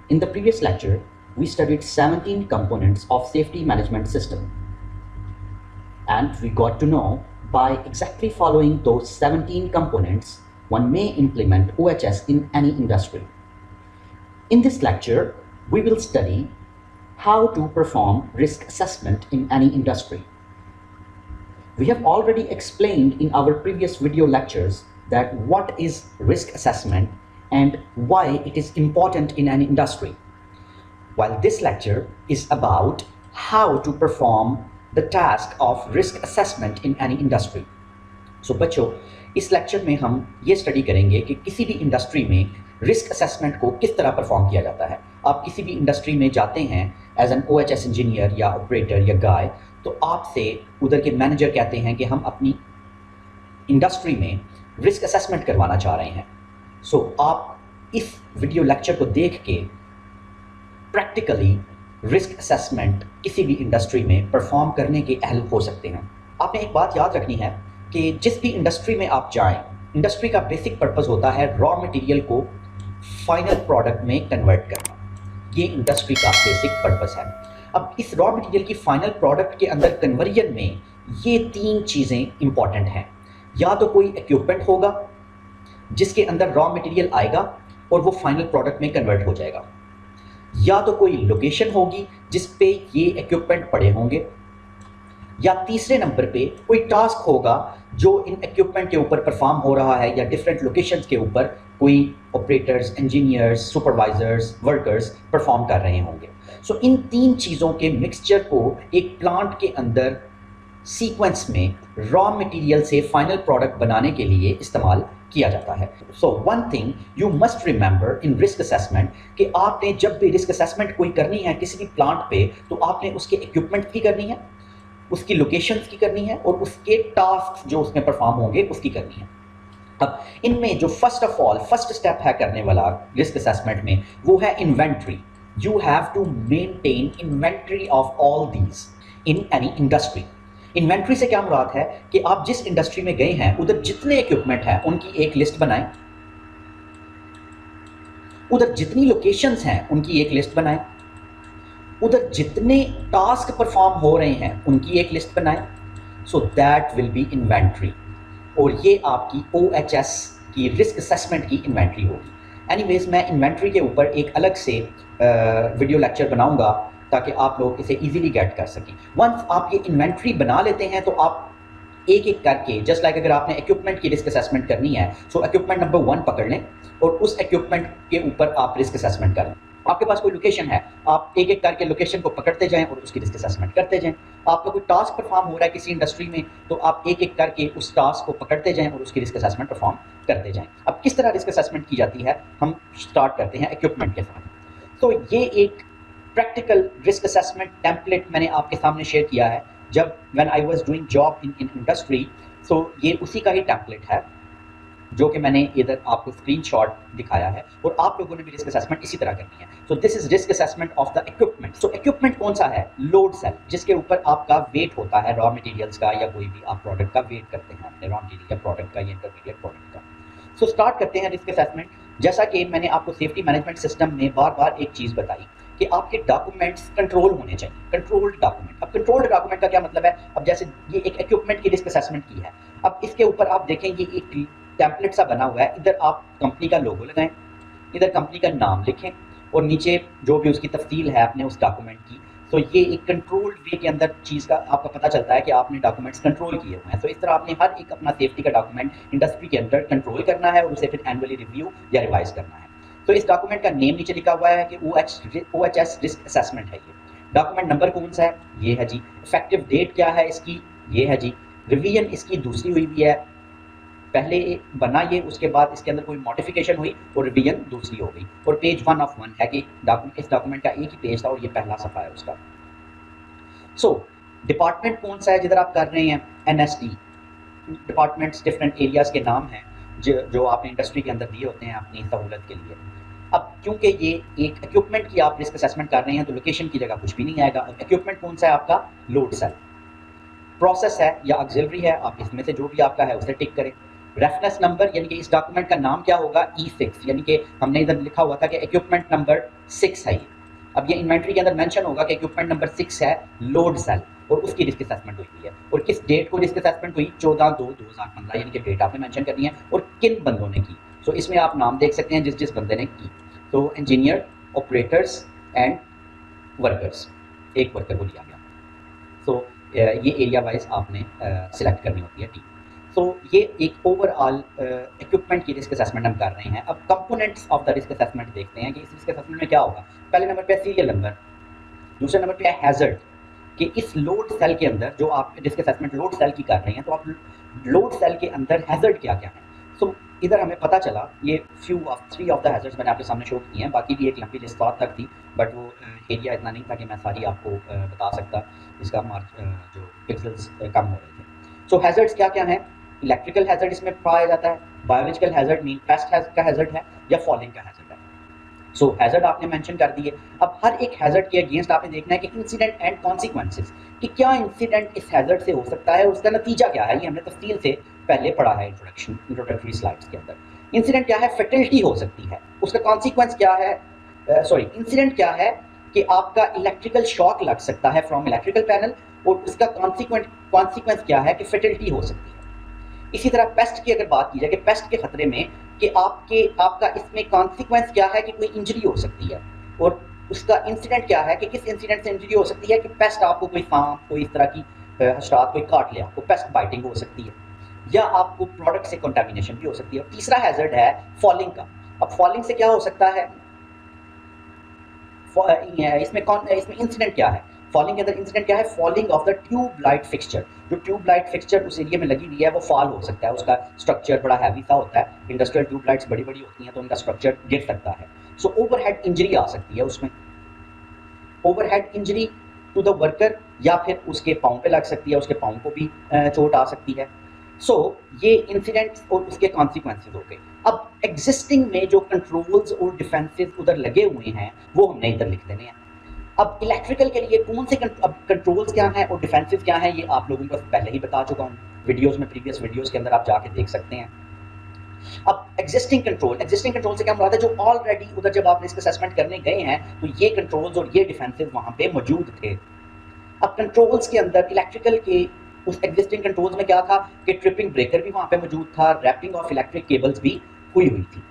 In the previous lecture, we studied 17 components of safety management system. And we got to know by exactly following those 17 components, one may implement OHS in any industry. In this lecture, we will study how to perform risk assessment in any industry. We have already explained in our previous video lectures that what is risk assessment and why it is important in an industry. While this lecture is about how to perform the task of risk assessment in any industry. So बच्चों, इस lecture में हम ये study करेंगे कि किसी भी industry में रिस्क असेसमेंट को किस तरह परफॉर्म किया जाता है। आप किसी भी इंडस्ट्री में जाते हैं एज एन OHS इंजीनियर या ऑपरेटर या गाय, तो आपसे उधर के मैनेजर कहते हैं कि हम अपनी इंडस्ट्री में रिस्क असेसमेंट करवाना चाह रहे हैं। सो आप इस वीडियो लेक्चर को देख के प्रैक्टिकली रिस्क असेसमेंट किसी भी इंडस्ट्री में परफॉर्म करने के अहल हो सकते हैं। आपने एक बात याद रखनी है कि जिस भी इंडस्ट्री में आप जाएं, इंडस्ट्री का बेसिक पर्पस होता है रॉ मटेरियल को फाइनल प्रोडक्ट में कन्वर्ट करना। ये इंडस्ट्री का बेसिक पर्पस है। अब इस रॉ मटेरियल की फाइनल प्रोडक्ट के अंदर कन्वर्जन में ये तीन चीज़ें इंपॉर्टेंट हैं। या तो कोई इक्विपमेंट होगा जिसके अंदर रॉ मटेरियल आएगा और वो फाइनल प्रोडक्ट में कन्वर्ट हो जाएगा, या तो कोई लोकेशन होगी जिस पे ये इक्विपमेंट पड़े होंगे, या तीसरे नंबर पे कोई टास्क होगा जो इन इक्विपमेंट के ऊपर परफॉर्म हो रहा है या डिफरेंट लोकेशंस के ऊपर कोई operators, engineers, supervisors, workers perform कर रहे होंगे। सो इन तीन चीज़ों के मिक्सचर को एक प्लांट के अंदर सीक्वेंस में रॉ मटेरियल से फाइनल प्रोडक्ट बनाने के लिए इस्तेमाल किया जाता है। So one thing you must remember in risk assessment कि आपने जब भी रिस्क असेसमेंट कोई करनी है किसी भी प्लांट पे, तो आपने उसके इक्विपमेंट की करनी है, उसकी लोकेशंस की करनी है और उसके टास्क जो उसमें परफॉर्म होंगे उसकी करनी है। अब इनमें जो फर्स्ट स्टेप है करने वाला रिस्क असेसमेंट में, वो है inventory. You have to maintain inventory of all these in any industry. Inventory से क्या मुराद है कि आप जिस इंडस्ट्री में गए हैं उधर जितने इक्विपमेंट हैं उनकी एक लिस्ट बनाएं, उधर जितनी लोकेशंस हैं उनकी एक लिस्ट बनाएं, उधर जितने टास्क परफॉर्म हो रहे हैं उनकी एक लिस्ट बनाएं। So that will be inventory, और ये आपकी OHS की रिस्क असेसमेंट की इन्वेंट्री होगी। एनीवेज, मैं इन्वेंट्री के ऊपर एक अलग से वीडियो लेक्चर बनाऊंगा ताकि आप लोग इसे इजीली गेट कर सकें। वंस आप ये इन्वेंट्री बना लेते हैं तो आप एक एक करके, जस्ट लाइक अगर आपने इक्विपमेंट की रिस्क असेसमेंट करनी है, सो इक्विपमेंट नंबर 1 पकड़ लें और उस इक्विपमेंट के ऊपर आप रिस्क असेसमेंट करें। आपके पास कोई लोकेशन है, आप एक एक करके लोकेशन को पकड़ते जाएं और उसकी रिस्क असेसमेंट करते जाएं। आपका कोई टास्क परफॉर्म हो रहा है किसी इंडस्ट्री में, तो आप एक एक करके उस टास्क को पकड़ते जाएं और उसकी रिस्क असेसमेंट परफॉर्म करते जाएं। अब किस तरह रिस्क असेसमेंट की जाती है, हम स्टार्ट करते हैं इक्विपमेंट के साथ। तो ये एक प्रैक्टिकल रिस्क असेसमेंट टेम्पलेट मैंने आपके सामने शेयर किया है जब when I was doing job in industry. So ये उसी का ही टेम्पलेट है जो कि मैंने इधर आपको स्क्रीनशॉट दिखाया है, और आप लोगों ने भी रिस्क असेसमेंट इसी तरह करनी है। So this is risk assessment of the equipment. So equipment कौन सा है? लोड सेल, जिसके ऊपर आपका वेट होता है रॉ मटेरियल्स का, या कोई भी आप प्रोडक्ट का वेट करते हैं अपने रॉ मटेरियल या प्रोडक्ट का या इंटरमीडिएट प्रोडक्ट का। सो स्टार्ट करते हैं रिस्क असेसमेंट। जैसा कि मैंने आपको सेफ्टी मैनेजमेंट सिस्टम में बार बार एक चीज़ बताई कि आपके डॉक्यूमेंट्स कंट्रोल होने चाहिए, कंट्रोल्ड डॉक्यूमेंट। अब कंट्रोल्ड डॉक्यूमेंट का क्या मतलब है? अब जैसे ये एक इक्विपमेंट की रिस्क असेसमेंट की है, अब इसके ऊपर आप देखें ये एक टेम्पलेट सा बना हुआ है। इधर आप कंपनी का लोगो लगाएं, इधर कंपनी का नाम लिखें और नीचे जो भी उसकी तफसील है अपने उस डॉक्यूमेंट की। तो ये एक कंट्रोल्ड वे के अंदर चीज़ का आपका पता चलता है कि आपने डॉक्यूमेंट्स कंट्रोल किए हुए हैं। तो इस तरह आपने हर एक अपना सेफ्टी का डॉक्यूमेंट इंडस्ट्री के अंदर कंट्रोल करना है और उसे फिर एनुअली रिव्यू या रिवाइज करना है। तो इस डॉक्यूमेंट का नेम नीचे लिखा हुआ है कि OHS रिस्क असेसमेंट है। ये डॉक्यूमेंट नंबर कौन सा है? ये है जी। इफेक्टिव डेट क्या है इसकी? ये है जी। रिवीजन इसकी दूसरी हुई भी है, पहले बना ये, उसके बाद इसके अंदर कोई मॉडिफिकेशन हुई और रिवीजन दूसरी हो गई। और पेज 1 of 1 है कि इस डॉक्यूमेंट का एक ही पेज था और ये पहला सफ़ा है उसका। सो डिपार्टमेंट कौन सा है जिधर आप कर रहे हैं? NSD। डिपार्टमेंट्स डिफरेंट एरियाज़ के नाम हैं जो आपने इंडस्ट्री के अंदर दिए होते हैं अपनी सहूलत के लिए। अब क्योंकि ये एक इक्विपमेंट की आप रिस्क असेसमेंट कर रहे हैं तो लोकेशन की जगह कुछ भी नहीं आएगा। इक्विपमेंट कौन सा है आपका? Load cell. प्रोसेस है या ऑक्सिलरी है, आप इसमें से जो भी आपका है उसे टिक करें। रेफरेंस नंबर यानी कि इस डॉक्यूमेंट का नाम क्या होगा, E6, यानी कि हमने इधर लिखा हुआ था कि इक्विपमेंट नंबर 6 है ये। अब ये इन्वेंट्री के अंदर मेंशन होगा कि इक्विपमेंट नंबर 6 है लोड सेल, और उसकी रिस्क असेसमेंट हुई है, और किस डेट को रिस्क असेसमेंट हुई, 14/2/2015, यानी कि डेट आपने मेंशन करनी है और किन बंदों ने की। सो इसमें आप नाम देख सकते हैं जिस जिस बंदे ने की। तो इंजीनियर, ऑपरेटर्स एंड वर्कर्स, एक वर्कर को लिया गया। सो ये एरिया वाइज आपने सिलेक्ट करनी होती है टीम। सो ये एक ओवरऑल इक्विपमेंट की रिस्क असेसमेंट हम कर रहे हैं। अब components of the risk assessment देखते हैं कि इस रिस्क असेसमेंट में क्या होगा। पहले नंबर पे है सीरियल नंबर, दूसरे नंबर पे है हैजर्ड, कि इस लोड सेल के अंदर जो आप रिस्क असेसमेंट लोड सेल की कर रहे हैं, तो आप लोड सेल के अंदर हैजर्ड क्या क्या है। सो इधर हमें पता चला, ये थ्री ऑफ द हैजर्ड्स मैंने आपके सामने शो किए हैं, बाकी भी एक लंबी लिस्ट तक थी, बट वो एरिया इतना नहीं था कि मैं सारी आपको बता सकता, इसका जो पिक्सल्स कम हो रहे थे। सो हैजर्ड्स क्या क्या हैं, इलेक्ट्रिकल हैजर्ड इसमें पाया जाता है, बायोलॉजिकल हैजर्ड मीन पेस्ट का हैजर्ड है, या फॉलिंग का हैजर्ड है। सो हैजर्ड आपने मेंशन कर दिए। अब हर एक हैजर्ड के अगेंस्ट आपने देखना है कि इंसिडेंट एंड कॉन्सिक्वेंसेस, कि क्या इंसिडेंट इस हैजर्ड से हो सकता है और उसका नतीजा क्या है। ये हमने तफसील से पहले पढ़ा है इंट्रोडक्टरी स्लाइड्स के अंदर। इंसिडेंट क्या है, फैटलिटी हो सकती है, उसका कॉन्सिक्वेंस क्या है, इंसिडेंट क्या है कि आपका इलेक्ट्रिकल शॉक लग सकता है फ्रॉम इलेक्ट्रिकल पैनल, और उसका कॉन्सिक्वेंस क्या है कि फैटलिटी हो सकती है। इसी तरह पेस्ट की अगर बात की जाए कि पेस्ट के खतरे में कि आपका इसमें कॉन्सिक्वेंस क्या है कि कोई इंजरी हो सकती है, और उसका इंसिडेंट क्या है कि किस इंसिडेंट से इंजरी हो सकती है, कि पेस्ट आपको कोई सांप, कोई इस तरह की हशरात कोई काट ले, आपको पेस्ट बाइटिंग हो सकती है, या आपको प्रोडक्ट से कंटामिनेशन भी हो सकती है। और तीसरा हैजर्ड है फॉलिंग का। अब फॉलिंग से क्या हो सकता है, इसमें इंसिडेंट क्या है, फॉलिंग के अंदर इंसिडेंट क्या है, falling of the tube light fixture. जो ट्यूब लाइट फिक्सचर उस एरिया में लगी हुई है वो फॉल हो सकता है, उसका स्ट्रक्चर बड़ा हैवी सा होता है, इंडस्ट्रियल ट्यूब लाइट्स बड़ी बड़ी होती हैं तो उनका स्ट्रक्चर गिर सकता है। सो ओवरहेड इंजरी आ सकती है उसमें, overhead injury to the worker, या फिर उसके पाँव पे लग सकती है, उसके पाँव को भी चोट आ सकती है। सो ये इंसिडेंट्स और उसके कॉन्सिक्वेंसेज हो गए। अब एग्जिस्टिंग में जो कंट्रोल्स और डिफेंसेस उधर लगे हुए हैं वो हमने इधर लिख देने हैं। अब इलेक्ट्रिकल के लिए कौन से कंट्रोल्स क्या हैं और डिफेंसेस क्या हैं, ये आप लोगों को पहले ही बता चुका हूँ वीडियोस में, प्रीवियस वीडियोस के अंदर आप जाके देख सकते हैं। अब एग्जिस्टिंग कंट्रोल से क्या मुराद है, जो ऑलरेडी उधर जब आप रिस्क असेसमेंट करने गए हैं तो ये कंट्रोल्स और ये डिफेंसेस वहाँ पे मौजूद थे। अब कंट्रोल्स के अंदर इलेक्ट्रिकल के उस एग्जिस्टिंग कंट्रोल्स में क्या था कि ट्रिपिंग ब्रेकर भी वहाँ पे मौजूद था, रैपिंग ऑफ इलेक्ट्रिक केबल्स भी हुई थी,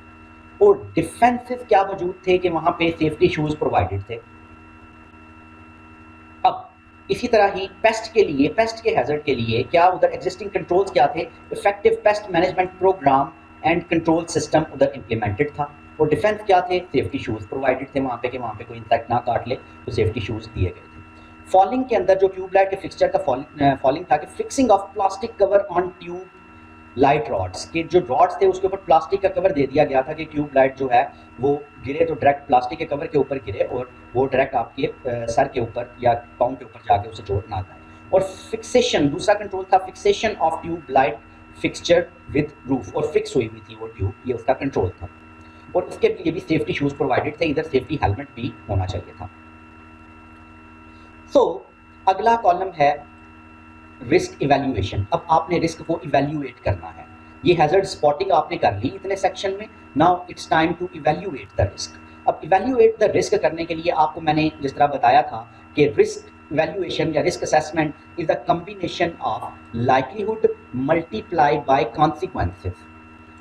और डिफेंसेस क्या मौजूद थे कि वहाँ पे सेफ्टी शूज प्रोवाइडेड थे। अब इसी तरह ही पेस्ट के हैजर्ड के लिए क्या उधर एग्जिस्टिंग कंट्रोल्स क्या थे, effective pest management program and control system उधर इम्प्लीमेंटेड था, और डिफेंस क्या थे, सेफ्टी शूज प्रोवाइडेड थे वहाँ पे कि वहाँ पे कोई इंसेक्ट ना काट ले, तो सेफ्टी शूज दिए गए थे। फॉलिंग के अंदर जो ट्यूबलाइट के फिक्सचर का फॉलिंग था कि fixing of plastic cover on tube light rods, के जो रॉड्स थे उसके ऊपर प्लास्टिक का कवर दे दिया गया था कि ट्यूबलाइट जो है वो गिरे तो डायरेक्ट प्लास्टिक के कवर के ऊपर गिरे और वो डायरेक्ट आपके सर के ऊपर या पाँव के ऊपर जाके उसे चोट ना जाए। और फिक्सेशन, दूसरा कंट्रोल था fixation of tubelight fixture with roof, और फिक्स हुई थी वो ट्यूब, ये उसका कंट्रोल था। और उसके लिए भी सेफ्टी शूज प्रोवाइडेड थे, इधर सेफ्टी हेलमेट भी होना चाहिए था। सो अगला कॉलम है रिस्क इवैल्यूएशन। अब आपने रिस्क को इवैल्यूएट करना है। ये हैजर्ड स्पॉटिंग आपने कर ली इतने सेक्शन में, now it's time to evaluate the risk. अब इवैल्यूएट द रिस्क करने के लिए आपको मैंने जिस तरह बताया था कि रिस्क इवैल्यूएशन या risk assessment is the combination of likelihood multiply by consequences.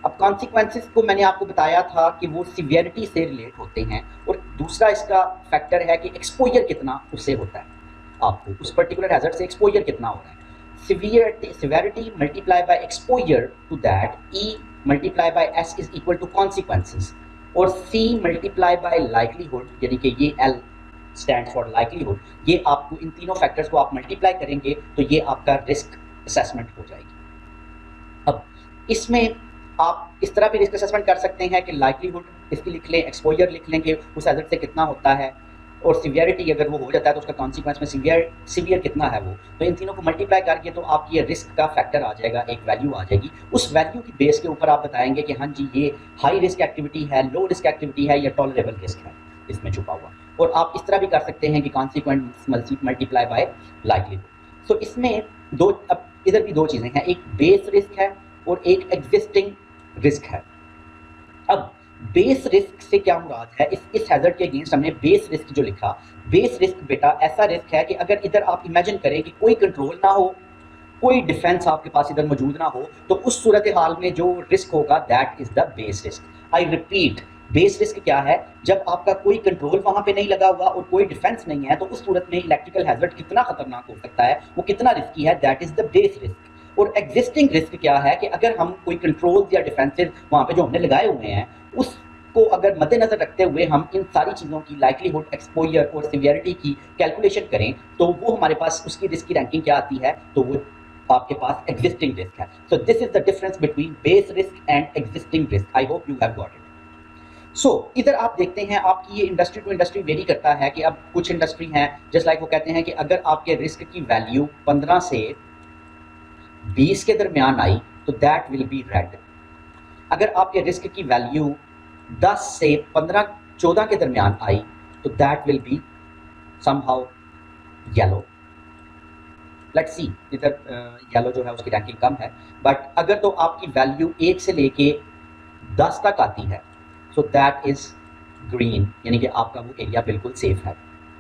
अब कॉन्सिक्वेंसेस को मैंने आपको बताया था कि वो सिवियरिटी से रिलेट होते हैं, और दूसरा इसका फैक्टर है कि एक्सपोजर कितना उससे होता है, आपको उस पर्टिकुलर हैजर्ड से एक्सपोजर कितना हो रहा है। severity multiplied by exposure to that, E multiplied by S is equal to consequences, और C multiplied by likelihood, यानी कि ये L stands for likelihood, ये आपको इन तीनों फैक्टर्स को आप मल्टीप्लाई करेंगे तो ये आपका रिस्क असेसमेंट हो जाएगी। अब इसमें आप इस तरह भी रिस्क असेसमेंट कर सकते हैं कि लाइक्लीहुड इसकी लिख लें, एक्सपोजर लिख लेंगे उस हैजर्ड से कितना होता है, और सिवियरिटी अगर वो हो जाता है तो उसका कॉन्सिक्वेंस में सीवियर कितना है वो, तो इन तीनों को मल्टीप्लाई करके तो आपकी ये रिस्क का फैक्टर आ जाएगा, एक वैल्यू आ जाएगी। उस वैल्यू की बेस के ऊपर आप बताएंगे कि हाँ जी ये हाई रिस्क एक्टिविटी है, लो रिस्क एक्टिविटी है, या टॉलरेबल रिस्क है इसमें छुपा हुआ। और आप इस तरह भी कर सकते हैं कि कॉन्सिक्वेंस मल्टीप्लाई बाय लाइक्लीहुड। सो इसमें दो, अब इधर भी दो चीज़ें हैं, एक बेस रिस्क है और एक एग्जिस्टिंग रिस्क है। अब बेस रिस्क से क्या मुराद है, इस हैजर्ड के अगेंस्ट हमने बेस रिस्क जो लिखा, बेस रिस्क बेटा ऐसा रिस्क है कि अगर इधर आप इमेजिन करें कि कोई कंट्रोल ना हो, कोई डिफेंस आपके पास इधर मौजूद ना हो, तो उस सूरत हाल में जो रिस्क होगा that is the base risk. I repeat, base risk क्या है, जब आपका कोई कंट्रोल वहां पे नहीं लगा हुआ और कोई डिफेंस नहीं है, तो उस सूरत में इलेक्ट्रिकल हैजर्ड कितना खतरनाक हो सकता है, वो कितना रिस्की है, that is the base risk. और एग्जिस्टिंग रिस्क क्या है कि अगर हम कोई कंट्रोल या डिफेंसेस वहां पे जो हमने लगाए हुए हैं उसको अगर मद्देनजर रखते हुए हम इन सारी चीज़ों की लाइकलीहुड, एक्सपोजर और सिवियरिटी की कैलकुलेशन करें, तो वो हमारे पास उसकी रिस्क की रैंकिंग क्या आती है, तो वो आपके पास एग्जिस्टिंग रिस्क है। So this is the difference between base risk and existing risk. I hope you have got it. So इधर आप देखते हैं आपकी ये इंडस्ट्री टू इंडस्ट्री वेरी करता है कि अब कुछ इंडस्ट्री हैं जस्ट लाइक वो कहते हैं कि अगर आपके रिस्क की वैल्यू 15 से 20 के दरमियान आई तो दैट विल बी रेड। अगर आपके रिस्क की वैल्यू 10 से 15-14 के दरमियान आई तो that will be somehow yellow. Let's see, इधर येलो जो है उसकी रैंकिंग कम है, बट अगर तो आपकी वैल्यू 1 से लेके 10 तक आती है सो दैट इज ग्रीन, यानी कि आपका वो एरिया बिल्कुल सेफ है,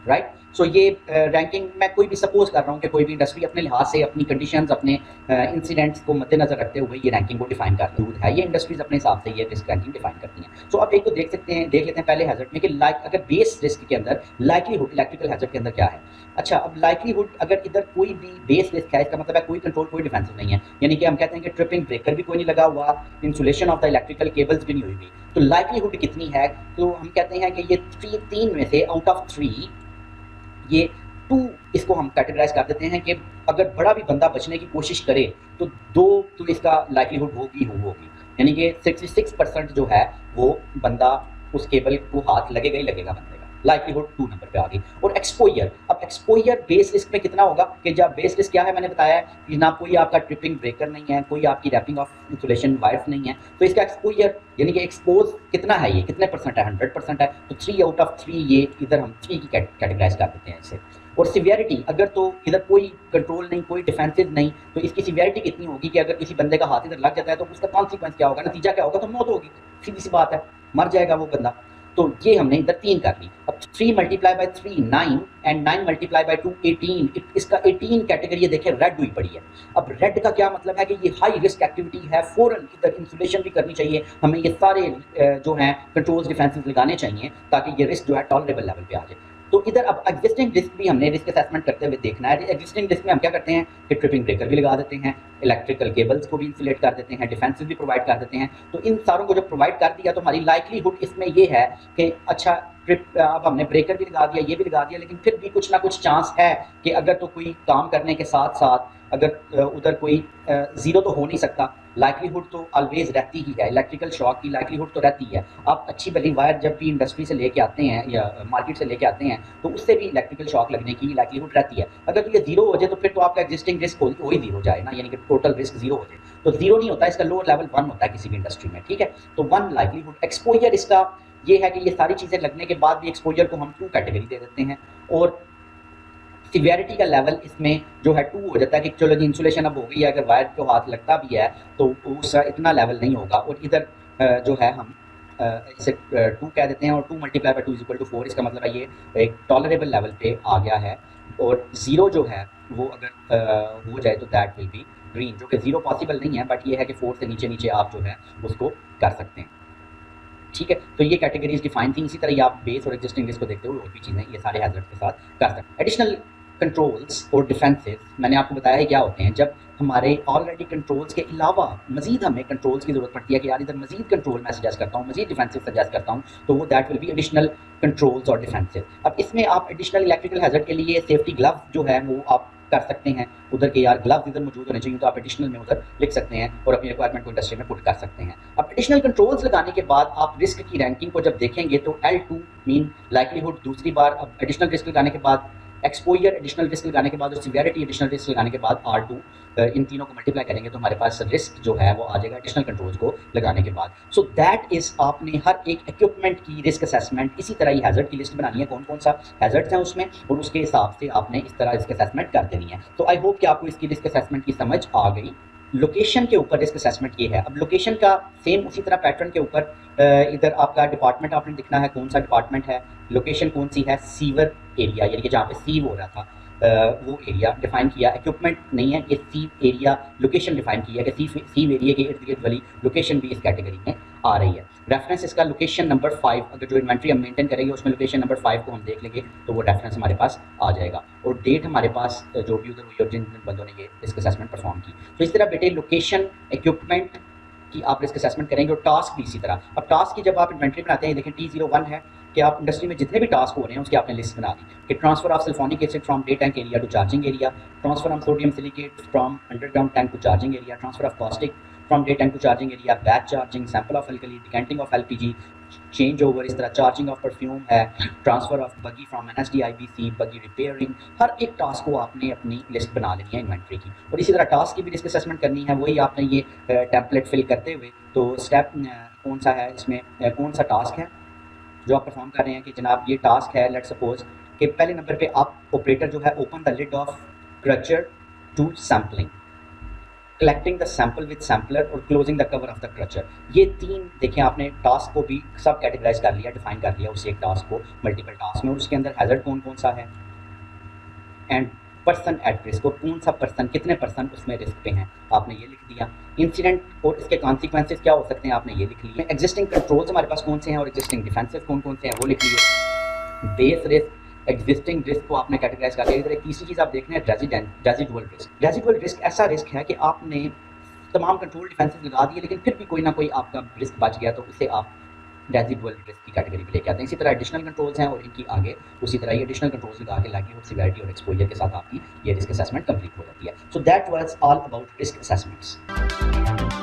राइट। सो ये रैंकिंग मैं कोई भी सपोज कर रहा हूँ कि कोई भी इंडस्ट्री अपने लिहाज से अपनी कंडीशंस, अपने इंसिडेंट्स को मद्देनजर रखते हुए ये रैंकिंग को डिफाइन कर दूध है, ये इंडस्ट्रीज अपने हिसाब से ये रिस्क रैंकिंग डिफाइन करती हैं। सो अब एक तो देख लेते हैं पहले हैजर्ड में कि अगर बेस रिस्क के अंदर लाइकलीहुड, इलेक्ट्रिकल हैजर्ड के अंदर क्या है। अच्छा, अब लाइकलीहुड अगर इधर कोई भी बेस रिस्क है, इसका मतलब है कोई कंट्रोल, कोई डिफेंसिव नहीं है, यानी कि हम कहते हैं कि ट्रिपिंग ब्रेकर भी कोई नहीं लगा हुआ, insulation of the electrical cables भी नहीं हुई, तो लाइकलीहुड कितनी है, तो हम कहते हैं कि ये 3 में से आउट ऑफ 3 ये 2 इसको हम कैटेगराइज कर देते हैं कि अगर बड़ा भी बंदा बचने की कोशिश करे तो 2 तो इसका लाइकलीहुड होगी, यानी कि 66% जो है वो बंदा उस केबल को हाथ लगेगा ही लगेगा बंदे का, लाइकलीहुड 2 नंबर पे आ गई। और एक्सपोजर, अब एक्सपोजर बेस रिस्क में कितना होगा कि जब बेस रिस्क क्या है, मैंने बताया है कि ना कोई आपका ट्रिपिंग ब्रेकर नहीं है, कोई आपकी रैपिंग ऑफ इंसुलेशन वायर्स नहीं है, तो इसका एक्सपोजर यानी कि एक्सपोज कितना है, ये कितने परसेंट है, 100% है, तो 3 आउट ऑफ 3 ये इधर हम 3 की कैटेगराइज कर देते हैं इसे। और सिवियरिटी, अगर तो इधर कोई कंट्रोल नहीं, कोई डिफेंसिव नहीं, तो इसकी सिवियरिटी कितनी होगी कि अगर किसी बंदे का हाथ इधर लग जाता है तो उसका कॉन्सिक्वेंस क्या होगा, नतीजा क्या होगा, तो मौत होगी, सीधी सी बात है, मर जाएगा वो बंदा। तो ये हमने इधर 3 कर ली। अब 3 multiply by 3 9 and 9 multiply by 2 18, इसका 18 कैटेगरी ये देखें रेड हुई पड़ी है। अब रेड का क्या मतलब है कि ये हाई रिस्क एक्टिविटी है, फौरन इधर इंसुलेशन भी करनी चाहिए, हमें ये सारे जो हैं कंट्रोल्स, डिफेंसेस लगाने चाहिए ताकि ये रिस्क जो है टॉलरेबल लेवल पे आ जाए। तो इधर अब एग्जिस्टिंग रिस्क भी हमने रिस्क असेसमेंट करते हुए देखना है। एग्जिस्टिंग रिस्क में हम क्या करते हैं कि ट्रिपिंग ब्रेकर भी लगा देते हैं, इलेक्ट्रिकल केबल्स को भी इंसुलेट कर देते हैं, डिफेंसेस भी प्रोवाइड कर देते हैं। तो इन सारों को जब प्रोवाइड कर दिया तो हमारी लाइकलीहुड इसमें ये है कि अच्छा ट्रिप, अब हमने ब्रेकर भी लगा दिया, ये भी लगा दिया, लेकिन फिर भी कुछ ना कुछ चांस है कि अगर तो कोई काम करने के साथ साथ अगर उधर कोई ज़ीरो तो हो नहीं सकता, लाइकलीहुड तो ऑलवेज रहती ही है, इलेक्ट्रिकल शॉक की लाइकलीहुड तो रहती है। आप अच्छी भली वायर जब भी इंडस्ट्री से लेके आते हैं या मार्केट से लेके आते हैं तो उससे भी इलेक्ट्रिकल शॉक लगने की लाइकलीहुड रहती है। अगर तो ये जीरो हो जाए तो फिर तो आपका एग्जिस्टिंग रिस्क हो ही जीरो जाए ना, यानी कि टोटल रिस्क जीरो हो जाए। तो जीरो नहीं होता, इसका लोअर लेवल 1 होता है किसी भी इंडस्ट्री में, ठीक है। तो 1 लाइकलीहुड। एक्सपोजर इसका ये है कि ये सारी चीज़ें लगने के बाद भी एक्सपोजर को हम 2 कैटेगरी दे देते हैं, और सिवियरिटी का लेवल इसमें जो है 2 हो जाता है कि चलो जी इंसुलेशन अब हो गई है, अगर वायर को हाथ लगता भी है तो उसका इतना लेवल नहीं होगा। और इधर जो है हम इसे 2 कह देते हैं, और 2 multiply by 2 is equal to 4, इसका मतलब है ये एक टॉलरेबल लेवल पे आ गया है। और ज़ीरो जो है वो अगर हो जाए तो दैट विल बी ग्रीन, जो कि ज़ीरो पॉसिबल नहीं है, बट ये है कि 4 से नीचे नीचे आप जो है उसको कर सकते हैं, ठीक है। तो ये कैटेगरीज डिफाइन थी। इसी तरह आप बेस और एग्जिस्टिंग रिस्क को देखते हुए और भी चीज़ें ये सारे हैजर्ड्स के साथ कर सकते हैं। एडिशनल कंट्रोल्स और डिफेंसेस मैंने आपको बताया है क्या होते हैं। जब हमारे ऑलरेडी कंट्रोल्स के अलावा मजीद हमें कंट्रोल्स की जरूरत पड़ती है कि यार इधर मजीद कंट्रोल मैं सजेस्ट करता हूँ, मजीद डिफेंसिव सजेस्ट करता हूँ, तो वो that will be additional controls और डिफेंसिव। अब इसमें आप एडिशनल इलेक्ट्रिकल हैजर्ड के लिए सेफ्टी ग्लव जो है वो आप कर सकते हैं उधर के, यार ग्लव्स इधर मौजूद होने चाहिए, तो आप एडिशनल में उधर लिख सकते हैं और अपनी रिक्वायरमेंट को इंडस्ट्री में पुट कर सकते हैं। अब एडिशनल कंट्रोल्स लगाने के बाद आप रिस्क की रैंकिंग को जब देखेंगे तो L2 मीन लाइकलीहुड, दूसरी बार अब एडिशनल रिस्क लगाने के बाद एक्सपोजर एडिशनल रिस्क लगाने के बाद और सिवियरिटी एडिशनल रिस्क लगाने के बाद R2, इन तीनों को मल्टीप्लाई करेंगे तो हमारे पास रिस्क जो है वो आ जाएगा एडिशनल कंट्रोल्स को लगाने के बाद। सो दैट इज आपने हर एक इक्विपमेंट की रिस्क असेसमेंट इसी तरह ही हैजर्ड की लिस्ट बनानी है, कौन कौन सा हैजर्ड्स हैं उसमें, और उसके हिसाब से आपने इस तरह रिस्क असेसमेंट कर देनी है। तो आई होप कि आपको इसकी रिस्क असेसमेंट की समझ आ गई लोकेशन के ऊपर रिस्क असेसमेंट ये है। अब लोकेशन का सेम उसी तरह पैटर्न के ऊपर इधर आपका डिपार्टमेंट आपने दिखना है, कौन सा डिपार्टमेंट है, लोकेशन कौन सी है, सीवर एरिया यानी कि जहाँ पे सीव हो रहा था वो एरिया डिफाइन किया। इक्विपमेंट नहीं है, ये सीव एरिया लोकेशन डिफाइन किया कि सीव एरिया के इर्द गिर्द वाली लोकेशन भी इस कैटेगरी में आ रही है। रेफरेंस इसका लोकेशन नंबर 5, अगर जो इन्वेंट्री हम मेंटेन करेंगे उसमें लोकेशन नंबर 5 को हम देख लेंगे तो वो रेफरेंस हमारे पास आ जाएगा, और डेट हमारे पास जो भी उधर हुई और जिन बंदों ने ये रिस्क असेसमेंट परफॉर्म की। तो इस तरह बेटे लोकेशन, इक्विपमेंट की आप रिस्क असेसमेंट करेंगे, और टास्क भी इसी तरह। अब टास्क की जब आप इन्वेंट्री बनाते हैं, देखें T01 है कि आप इंडस्ट्री में जितने भी टास्क हो रहे हैं उसकी आपने लिस्ट बना दी कि transfer of sulphonic acid from day tank area to charging area, transfer of sodium silicate from underground tank to charging area, transfer of caustic from day tank to charging area, batch charging, sample of alkali, decanting of LPG, change over, इस तरह charging of perfume है, transfer of buggy from NSDIBC, buggy repairing. हर एक task को आपने अपनी list बना लेनी है इन्वेंट्री की, और इसी तरह टास्क की भी रिस्क असेसमेंट करनी है। वही आपने ये टेम्पलेट फिल करते हुए, तो स्टेप कौन सा है इसमें, कौन सा टास्क है जो आप परफॉर्म कर रहे हैं कि जनाब ये टास्क है, लेट्स सपोज कि पहले नंबर पे आप ऑपरेटर जो है open the lid of crutcher to sampling, collecting the sample with sampler और closing the cover of the crutcher. ये 3 देखें आपने टास्क को भी सब कैटेगराइज कर लिया, डिफाइन कर लिया उस एक टास्क को मल्टीपल टास्क में, और उसके अंदर हैजर्ड कौन कौन सा है एंड पर्सन एट रिस्क, और कौन सा पर्सन, कितने पर्सन उसमें रिस्क पे हैं, आपने ये लिख दिया। इंसिडेंट और इसके कॉन्सिक्वेंसेस क्या हो सकते हैं, आपने ये लिख लिया। एग्जिस्टिंग कंट्रोल्स हमारे पास कौन से हैं और एग्जिस्टिंग डिफेंसेस कौन कौन से हैं वो लिख लिए। बेस रिस्क, एग्जिस्टिंग रिस्क को आपने कैटेगराइज कर लिया। इधर एक तीसरी चीज़ आप देख रहे हैं रेजिडुअल रिस्क। रेजिडुअल रिस्क ऐसा रिस्क है कि आपने तमाम कंट्रोल डिफेंसेस लगा दिए लेकिन फिर भी कोई ना कोई आपका रिस्क बच गया, तो उसे आप रेजिडुअल रिस्क की कैटेगरी में लेके आते हैं। इसी तरह एडिशनल कंट्रोल्स हैं और इनकी आगे उसी तरह ये एडिशनल कंट्रोल्स लगा के लाइवलीहुड, सिवियरिटी और एक्सपोजर के साथ आपकी ये रिस्क असेसमेंट कंप्लीट हो जाती है। So that was all about risk assessments.